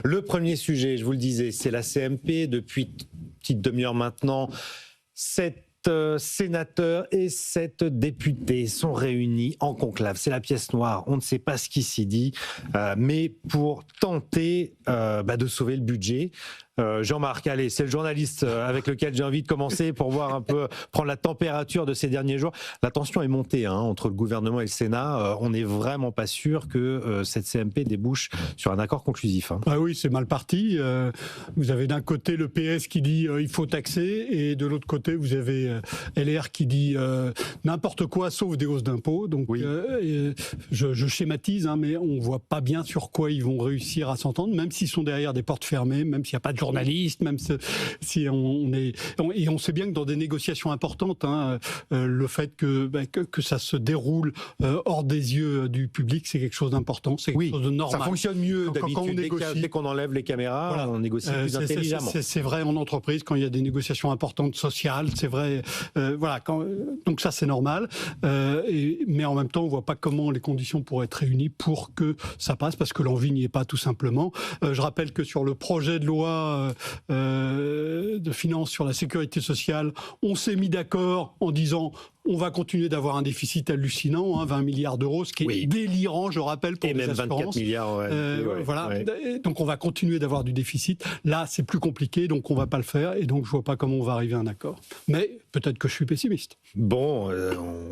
Le premier sujet, je vous le disais, c'est la CMP. Depuis une petite demi-heure maintenant, 7 sénateurs et 7 députés sont réunis en conclave. C'est la pièce noire. On ne sait pas ce qui s'y dit, mais pour tenter de sauver le budget. Jean-Marc, allez, c'est le journaliste avec lequel j'ai envie de commencer pour voir un peu, prendre la température de ces derniers jours. La tension est montée entre le gouvernement et le Sénat. On n'est vraiment pas sûr que cette CMP débouche sur un accord conclusif. Ah oui, c'est mal parti. Vous avez d'un côté le PS qui dit il faut taxer, et de l'autre côté vous avez LR qui dit n'importe quoi sauf des hausses d'impôts. Donc oui. Je schématise, mais on voit pas bien sur quoi ils vont réussir à s'entendre, même s'ils sont derrière des portes fermées, même s'il n'y a pas de journalistes, même si on sait bien que dans des négociations importantes, le fait que ça se déroule hors des yeux du public, c'est quelque chose d'important, c'est quelque chose de normal. Ça fonctionne mieux d'habitude. Dès qu'on enlève les caméras, voilà, on négocie plus intelligemment. C'est vrai en entreprise quand il y a des négociations importantes sociales, c'est vrai. Donc ça c'est normal. Mais en même temps, on voit pas comment les conditions pourraient être réunies pour que ça passe, parce que l'envie n'y est pas tout simplement. Je rappelle que sur le projet de loi de finances sur la sécurité sociale, on s'est mis d'accord en disant on va continuer d'avoir un déficit hallucinant, 20 milliards d'euros, ce qui est délirant, je rappelle, pour les assurances. Et même 24 milliards. Voilà. Donc on va continuer d'avoir du déficit. Là, c'est plus compliqué, donc on va pas le faire, et donc je vois pas comment on va arriver à un accord. Mais peut-être que je suis pessimiste. Bon,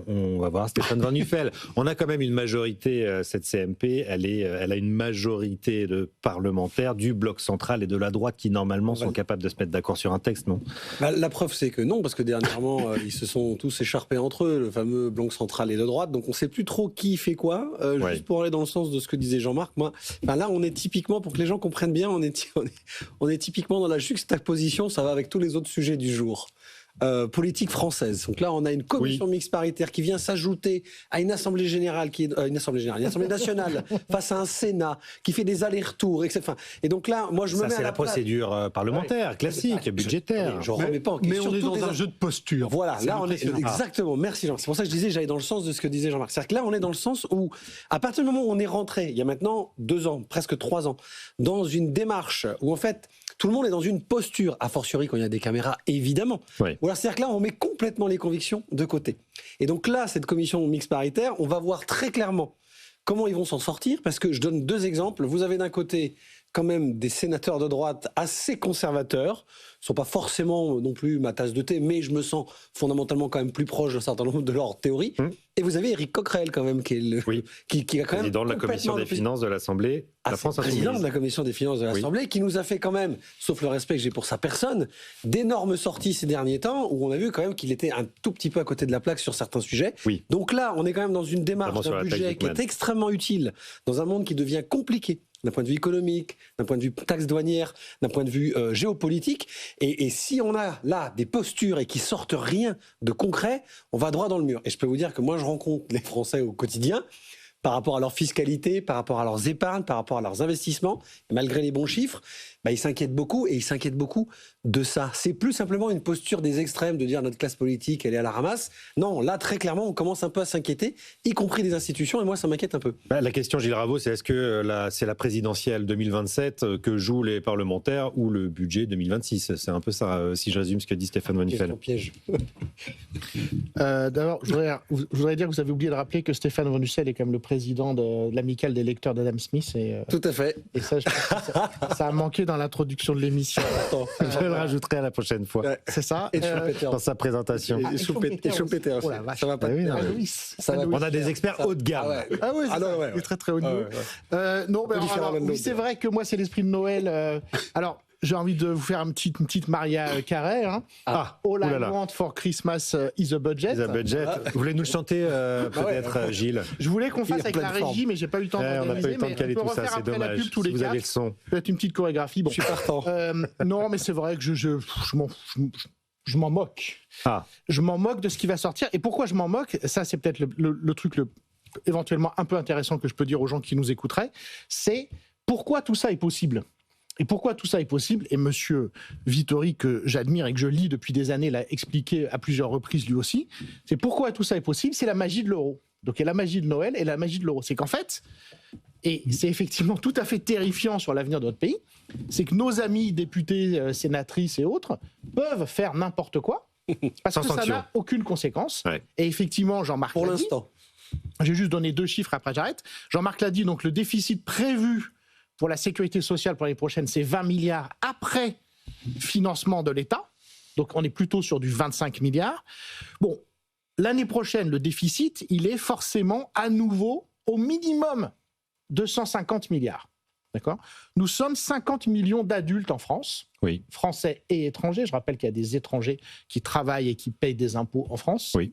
on va voir Stéphane Van Nuffel. On a quand même une majorité, cette CMP, elle a une majorité de parlementaires du bloc central et de la droite qui normalement sont capables de se mettre d'accord sur un texte, non ? La preuve, c'est que non, parce que dernièrement, ils se sont tous écharpés entre eux, le fameux bloc central et de droite, donc on ne sait plus trop qui fait quoi. Juste pour aller dans le sens de ce que disait Jean-Marc, là on est typiquement, pour que les gens comprennent bien, on est typiquement dans la juxtaposition, ça va avec tous les autres sujets du jour. Politique française. Donc là, on a une commission mixte paritaire qui vient s'ajouter à une assemblée générale une assemblée nationale face à un Sénat qui fait des allers-retours, etc. Et donc là, moi, je me mets à la procédure parlementaire classique, budgétaire. Je remets pas en question. Mais on est dans un jeu de posture. Voilà, là, on est exactement. Merci Jean. C'est pour ça que je disais, j'allais dans le sens de ce que disait Jean-Marc. C'est-à-dire que là, on est dans le sens où, à partir du moment où on est rentré, il y a maintenant 2 ans, presque 3 ans, dans une démarche où en fait, tout le monde est dans une posture, a fortiori quand il y a des caméras, évidemment. Oui. Ou alors, c'est-à-dire que là, on met complètement les convictions de côté. Et donc là, cette commission mixte paritaire, on va voir très clairement comment ils vont s'en sortir, parce que je donne 2 exemples. Vous avez d'un côté quand même des sénateurs de droite assez conservateurs, ne sont pas forcément non plus ma tasse de thé, mais je me sens fondamentalement quand même plus proche d'un certain nombre de leurs théories. Et vous avez Éric Coquerel quand même, qui est quand même président de la commission des finances de l'Assemblée. Président de la commission des finances de l'Assemblée, qui nous a fait quand même, sauf le respect que j'ai pour sa personne, d'énormes sorties ces derniers temps, où on a vu quand même qu'il était un tout petit peu à côté de la plaque sur certains sujets. Donc là, on est quand même dans une démarche d'un budget qui est extrêmement utile, dans un monde qui devient compliqué, d'un point de vue économique, d'un point de vue taxe douanière, d'un point de vue géopolitique. Et si on a là des postures et qui sortent rien de concret, on va droit dans le mur. Et je peux vous dire que moi, je rencontre les Français au quotidien, par rapport à leur fiscalité, par rapport à leurs épargnes, par rapport à leurs investissements, et malgré les bons chiffres, ils s'inquiètent beaucoup, et ils s'inquiètent beaucoup de ça. C'est plus simplement une posture des extrêmes de dire notre classe politique, elle est à la ramasse. Non, là, très clairement, on commence un peu à s'inquiéter, y compris des institutions, et moi, ça m'inquiète un peu. La question, Gilles Raveau, c'est est-ce que c'est la présidentielle 2027 que jouent les parlementaires ou le budget 2026 ? C'est un peu ça, si je résume ce que dit Stéphane Van Nuffel. Piège. D'abord, je voudrais dire que vous avez oublié de rappeler que Stéphane Van Nuffel est quand même le président de l'amicale des lecteurs d'Adam Smith. Tout à fait. Et ça, je pense que ça a manqué dans l'introduction de l'émission. Je le rajouterai à la prochaine fois. C'est ça. Et dans sa présentation. Et Schumpeter aussi. Ça va pas. On a des experts haut de gamme. Ah oui, c'est très très haut de gamme. Oui, c'est vrai que moi, c'est l'esprit de Noël. Alors, j'ai envie de vous faire une petite Maria Carey. All I want for Christmas is a budget. Vous voulez nous le chanter peut-être, Gilles ? Je voulais qu'on fasse avec la régie, mais j'ai pas eu le temps d'organiser. On n'a pas eu le temps de caler tout ça, c'est dommage. Tous les vous avez le son. Peut-être une petite chorégraphie. Bon. Je suis partant. Non, mais c'est vrai que je m'en moque. Je m'en moque de ce qui va sortir. Et pourquoi je m'en moque ? Ça, c'est peut-être le truc éventuellement un peu intéressant que je peux dire aux gens qui nous écouteraient. C'est pourquoi tout ça est possible. Et pourquoi tout ça est possible ? Et monsieur Vittori, que j'admire et que je lis depuis des années, l'a expliqué à plusieurs reprises lui aussi. C'est pourquoi tout ça est possible, c'est la magie de l'euro. Donc il y a la magie de Noël et la magie de l'euro. C'est qu'en fait, et c'est effectivement tout à fait terrifiant sur l'avenir de notre pays, c'est que nos amis députés, sénatrices et autres peuvent faire n'importe quoi parce que ça n'a aucune conséquence. Ouais. Et effectivement, Jean-Marc pour l'instant. J'ai juste donné 2 chiffres, après j'arrête. Jean-Marc l'a dit, donc le déficit prévu pour la sécurité sociale pour l'année prochaine, c'est 20 milliards après financement de l'État. Donc on est plutôt sur du 25 milliards. Bon, l'année prochaine, le déficit, il est forcément à nouveau au minimum 250 milliards. D'accord ? Nous sommes 50 millions d'adultes en France, oui. Français et étrangers. Je rappelle qu'il y a des étrangers qui travaillent et qui payent des impôts en France. Oui.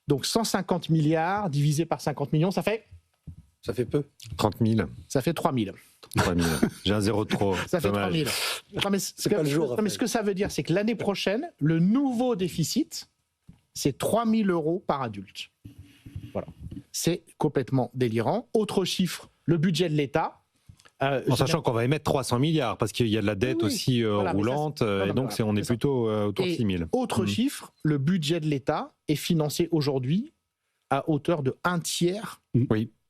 Donc 150 milliards divisé par 50 millions, ça fait ? Ça fait peu. 30 000. Ça fait 3 000. 3 000. J'ai un zéro de trop. Ça fait 3 000. Non, mais c'est pas le jour. Non, mais ce que ça veut dire, c'est que l'année prochaine, le nouveau déficit, c'est 3 000 € par adulte. Voilà. C'est complètement délirant. Autre chiffre, le budget de l'État. En sachant qu'on va émettre 300 milliards, parce qu'il y a de la dette aussi roulante, et donc on est plutôt autour de 6 000. Autre chiffre, le budget de l'État est financé aujourd'hui à hauteur de 1/3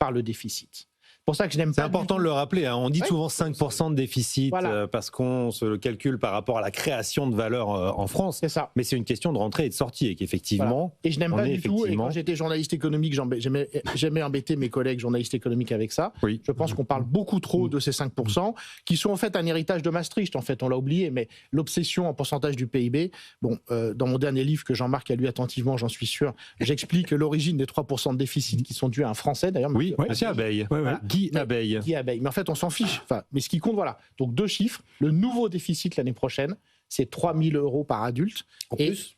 par le déficit. Pour ça que je n'aime pas. C'est important de le rappeler. Hein. On dit souvent 5% de déficit parce qu'on se le calcule par rapport à la création de valeur en France. C'est ça. Mais c'est une question de rentrée et de sortie et qu'effectivement. Et je n'aime pas du tout. Et quand j'étais journaliste économique, j'aimais embêter mes collègues journalistes économiques avec ça. Oui. Je pense qu'on parle beaucoup trop de ces 5% qui sont en fait un héritage de Maastricht. En fait, on l'a oublié, mais l'obsession en pourcentage du PIB. Bon, dans mon dernier livre que Jean-Marc a lu attentivement, j'en suis sûr, j'explique l'origine des 3% de déficit qui sont dus à un Français d'ailleurs. Oui, c'est Abeille. Voilà. Guy Abeille. Mais en fait, on s'en fiche. Enfin, mais ce qui compte, voilà. Donc 2 chiffres. Le nouveau déficit l'année prochaine, c'est 3 000 € par adulte. En plus.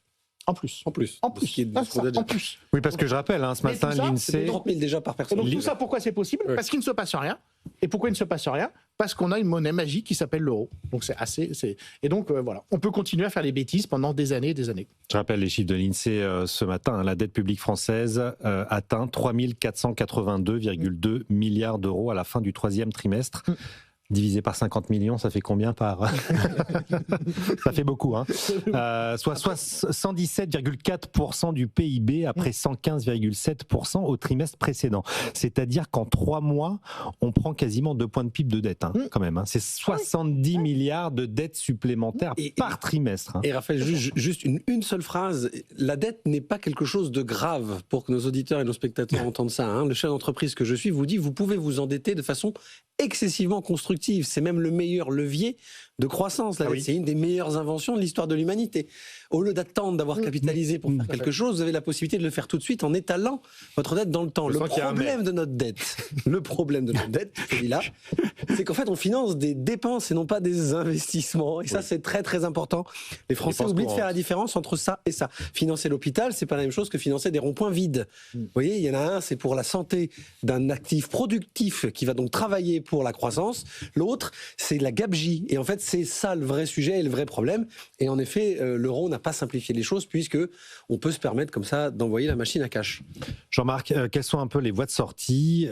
Oui, parce que je rappelle, ce matin, l'INSEE. 30 000 déjà par personne. Et donc tout ça, pourquoi c'est possible ? Parce qu'il ne se passe rien. Et pourquoi il ne se passe rien ? Parce qu'on a une monnaie magique qui s'appelle l'euro. Donc Et donc voilà, on peut continuer à faire les bêtises pendant des années et des années. Je rappelle les chiffres de l'INSEE ce matin. La dette publique française atteint 3 482,2 milliards d'euros à la fin du 3e trimestre. Divisé par 50 millions, ça fait combien par... Ça fait beaucoup, hein. Soit 117,4% du PIB après 115,7% au trimestre précédent. C'est-à-dire qu'en 3 mois, on prend quasiment 2 points de PIB de dette, quand même. C'est 70 milliards de dettes supplémentaires par trimestre. Et Raphaël, juste une seule phrase. La dette n'est pas quelque chose de grave pour que nos auditeurs et nos spectateurs entendent ça. Le chef d'entreprise que je suis vous dit, vous pouvez vous endetter de façon excessivement constructive. C'est même le meilleur levier de croissance. C'est une des meilleures inventions de l'histoire de l'humanité. Au lieu d'attendre d'avoir capitalisé pour faire quelque chose, vous avez la possibilité de le faire tout de suite en étalant votre dette dans le temps. Le problème de notre dette, celui-là, c'est qu'en fait, on finance des dépenses et non pas des investissements. Et ça, c'est très, très important. Les Français oublient de faire la différence entre ça et ça. Financer l'hôpital, c'est pas la même chose que financer des ronds-points vides. Vous voyez, il y en a un, c'est pour la santé d'un actif productif qui va donc travailler pour la croissance. L'autre, c'est la gabegie. Et en fait, c'est ça le vrai sujet et le vrai problème. Et en effet, l'euro n'a pas simplifié les choses puisque on peut se permettre comme ça d'envoyer la machine à cash. Jean-Marc, quelles sont un peu les voies de sortie,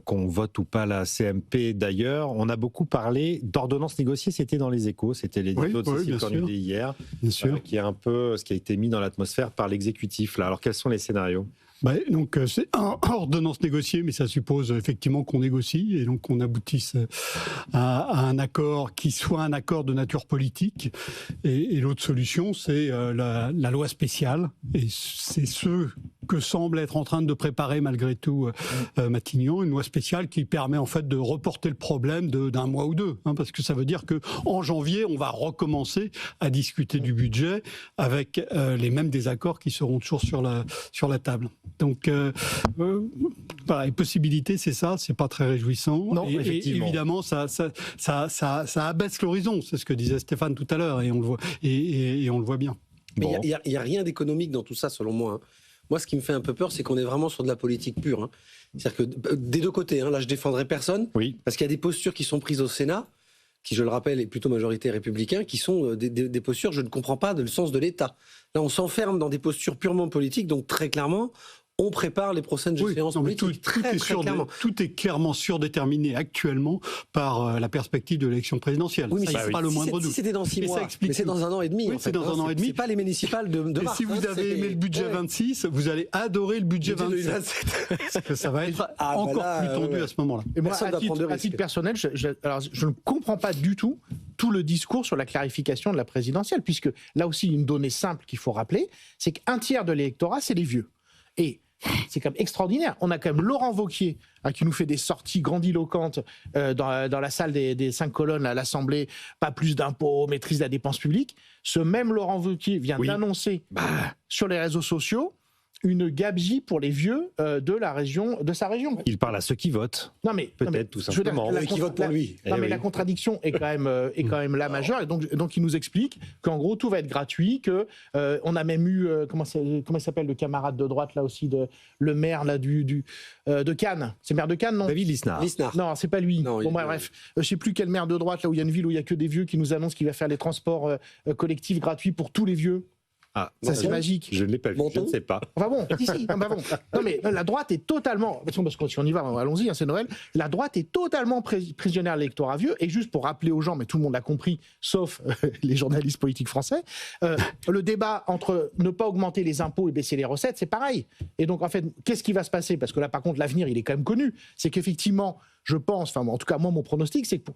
qu'on vote ou pas la CMP d'ailleurs? On a beaucoup parlé d'ordonnances négociées, c'était dans les Échos, c'était l'édito de Cécile Cornudet hier, qui est un peu ce qui a été mis dans l'atmosphère par l'exécutif là. Alors quels sont les scénarios? Donc c'est ordonnance négociée, mais ça suppose effectivement qu'on négocie et donc qu'on aboutisse à un accord qui soit un accord de nature politique. Et l'autre solution, c'est la loi spéciale. Et c'est ce que semble être en train de préparer malgré tout Matignon, une loi spéciale qui permet en fait de reporter le problème d'un mois ou deux, parce que ça veut dire que en janvier, on va recommencer à discuter du budget avec les mêmes désaccords qui seront toujours sur la table. Donc, les possibilités, c'est ça, c'est pas très réjouissant. Non, effectivement. Et évidemment, ça abaisse l'horizon, c'est ce que disait Stéphane tout à l'heure, et on le voit, et on le voit bien. Mais il y a rien d'économique dans tout ça, selon moi. Moi, ce qui me fait un peu peur, c'est qu'on est vraiment sur de la politique pure. C'est-à-dire que des deux côtés, là, je défendrai personne, parce qu'il y a des postures qui sont prises au Sénat, qui, je le rappelle, est plutôt majorité républicain, qui sont des postures, je ne comprends pas, le sens de l'État. Là, on s'enferme dans des postures purement politiques, donc très clairement, on prépare les prochaines échéances politiques. Tout est clairement surdéterminé actuellement par la perspective de l'élection présidentielle. Oui, mais ça, pas le moindre doute. Si c'était dans 6 mois, mais c'est dans 1 an et demi. Oui, c'est dans 1 an et demi. C'est pas les municipales de mars. Et si vous avez aimé le budget 26, vous allez adorer le budget 27. Parce que ça va être encore plus tendu à ce moment-là. Et moi, à titre personnel, je ne comprends pas du tout le discours sur la clarification de la présidentielle, puisque là aussi, une donnée simple qu'il faut rappeler, c'est qu'un tiers de l'électorat, c'est les vieux. Et c'est quand même extraordinaire. On a quand même Laurent Wauquiez qui nous fait des sorties grandiloquentes dans la salle des 5 colonnes à l'Assemblée, pas plus d'impôts, maîtrise de la dépense publique. Ce même Laurent Wauquiez vient d'annoncer sur les réseaux sociaux une gabegie pour les vieux de sa région. Il parle à ceux qui votent. Non mais peut-être tout simplement. Qui votent pour lui. La contradiction est quand même là majeure. Et donc il nous explique qu'en gros tout va être gratuit, que on a même eu comment il s'appelle le camarade de droite là aussi, le maire là de Cannes. C'est maire de Cannes, non? David Lisnard. Non, c'est pas lui. Bref, je sais plus quel maire de droite là où il y a une ville où il y a que des vieux qui nous annonce qu'il va faire les transports collectifs gratuits pour tous les vieux. Ah, ça c'est magique. Je ne l'ai pas vu, je ne sais pas. Enfin bon, Non mais la droite est totalement, parce que si on y va, allons-y, c'est Noël, la droite est totalement prisonnière de l'électorat vieux, et juste pour rappeler aux gens, mais tout le monde l'a compris, sauf les journalistes politiques français, le débat entre ne pas augmenter les impôts et baisser les recettes, c'est pareil. Et donc en fait, qu'est-ce qui va se passer? Parce que là par contre, l'avenir, il est quand même connu. C'est qu'effectivement, je pense, en tout cas moi, mon pronostic, c'est que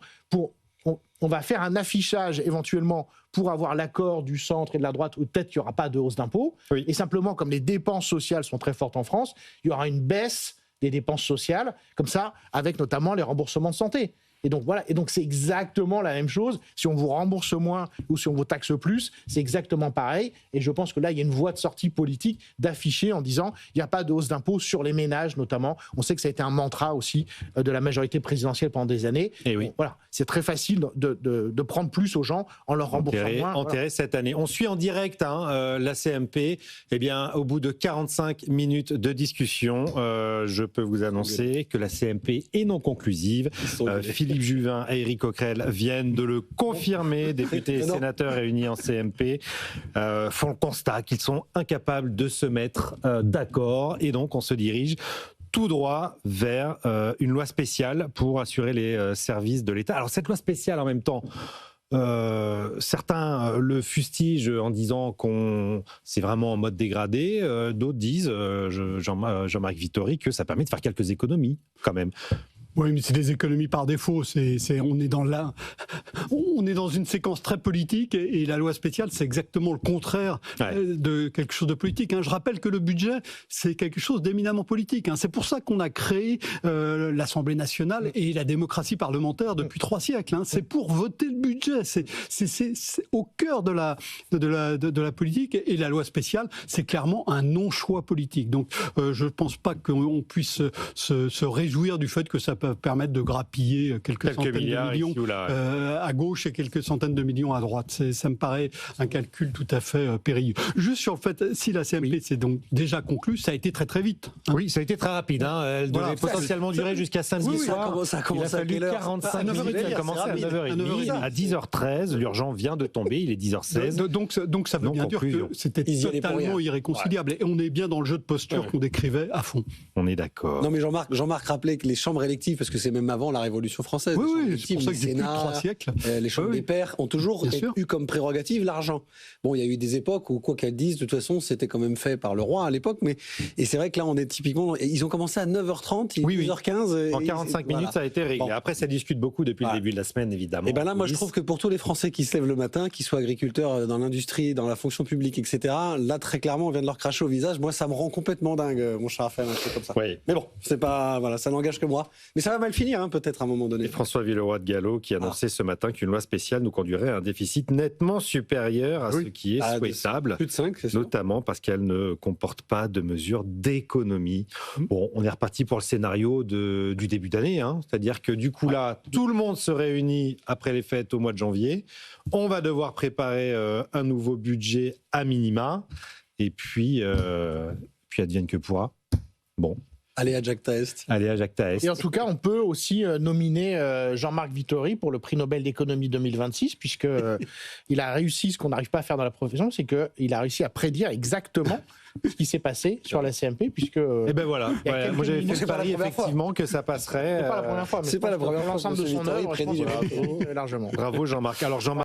on va faire un affichage éventuellement pour avoir l'accord du centre et de la droite, ou peut-être qu'il n'y aura pas de hausse d'impôts. Oui. Et simplement, comme les dépenses sociales sont très fortes en France, il y aura une baisse des dépenses sociales, comme ça, avec notamment les remboursements de santé. Et donc voilà, et donc c'est exactement la même chose. Si on vous rembourse moins ou si on vous taxe plus, c'est exactement pareil. Et je pense que là, il y a une voie de sortie politique d'afficher en disant il n'y a pas de hausse d'impôts sur les ménages notamment. On sait que ça a été un mantra aussi de la majorité présidentielle pendant des années. Et oui. Bon, voilà, c'est très facile de prendre plus aux gens en leur remboursant moins. Enterré cette année. On suit en direct la CMP. Eh bien, au bout de 45 minutes de discussion, je peux vous annoncer que la CMP est non conclusive. Philippe Juvin et Éric Coquerel viennent de le confirmer. Députés et sénateurs réunis en CMP font le constat qu'ils sont incapables de se mettre d'accord. Et donc, on se dirige tout droit vers une loi spéciale pour assurer les services de l'État. Alors, cette loi spéciale, en même temps, certains le fustigent en disant qu'on c'est vraiment en mode dégradé. D'autres disent, Jean-Marc Vittori, que ça permet de faire quelques économies, quand même. Oui, mais c'est des économies par défaut. On est dans une séquence très politique et la loi spéciale, c'est exactement le contraire de quelque chose de politique. Je rappelle que le budget, c'est quelque chose d'éminemment politique. C'est pour ça qu'on a créé l'Assemblée nationale et la démocratie parlementaire depuis 3 siècles. C'est pour voter le budget. C'est au cœur de la politique. Et la loi spéciale, c'est clairement un non-choix politique. Donc, je ne pense pas qu'on puisse se réjouir du fait que ça peut permettre de grappiller quelques centaines de millions à gauche et quelques centaines de millions à droite. Ça me paraît un calcul tout à fait périlleux. Juste sur le fait, si la CMP s'est donc déjà conclue, ça a été très très vite. Oui, ça a été très rapide. Elle devait potentiellement durer jusqu'à samedi soir. Ça a commencé il a fallu 45 minutes. Ça a commencé à 9h30. À 10h13, l'urgent vient de tomber. Il est 10h16. Donc ça veut bien dire que c'était totalement irréconciliable. Et on est bien dans le jeu de posture qu'on décrivait à fond. On est d'accord. Non mais Jean-Marc rappelait que les chambres électives, parce que c'est même avant la Révolution française. Oui, c'est pour ça que depuis 3 siècles. Les chambres des pairs ont toujours eu comme prérogative l'argent. Bon, il y a eu des époques où, quoi qu'elles disent, de toute façon, c'était quand même fait par le roi à l'époque. Et c'est vrai que là, on est typiquement. Ils ont commencé à 9h30, il est 10h15. En 45 minutes, ça a été réglé. Bon. Après, ça discute beaucoup depuis le début de la semaine, évidemment. Et bien là, moi, je trouve que pour tous les Français qui se lèvent le matin, qu'ils soient agriculteurs dans l'industrie, dans la fonction publique, etc., là, très clairement, on vient de leur cracher au visage. Moi, ça me rend complètement dingue, mon cher Raphaël, un truc comme ça. Oui. Mais bon, c'est pas. Voilà, ça n'engage que moi. Mais ça va mal finir, peut-être à un moment donné. Et François Villeroy de Gallo qui annonçait ce matin qu'une loi spéciale nous conduirait à un déficit nettement supérieur à ce qui est souhaitable, plus de 5, c'est sûr. Notamment parce qu'elle ne comporte pas de mesures d'économie. Bon, on est reparti pour le scénario du début d'année, c'est-à-dire que du coup là, tout le monde se réunit après les fêtes au mois de janvier. On va devoir préparer un nouveau budget à minima, et puis advienne que pourra. Bon. Allez à Jacques Taest. Allez à Jacques Taest. Et en tout cas, on peut aussi nominer Jean-Marc Vittori pour le prix Nobel d'économie 2026, puisque il a réussi ce qu'on n'arrive pas à faire dans la profession, c'est qu'il a réussi à prédire exactement ce qui s'est passé sur la CMP, puisque... Et ben voilà, moi j'avais fait le pari effectivement que ça passerait. C'est pas la première fois, mais c'est pas la première fois l'ensemble de son œuvre, prédit largement. Bravo Jean-Marc. Alors Jean-Marc,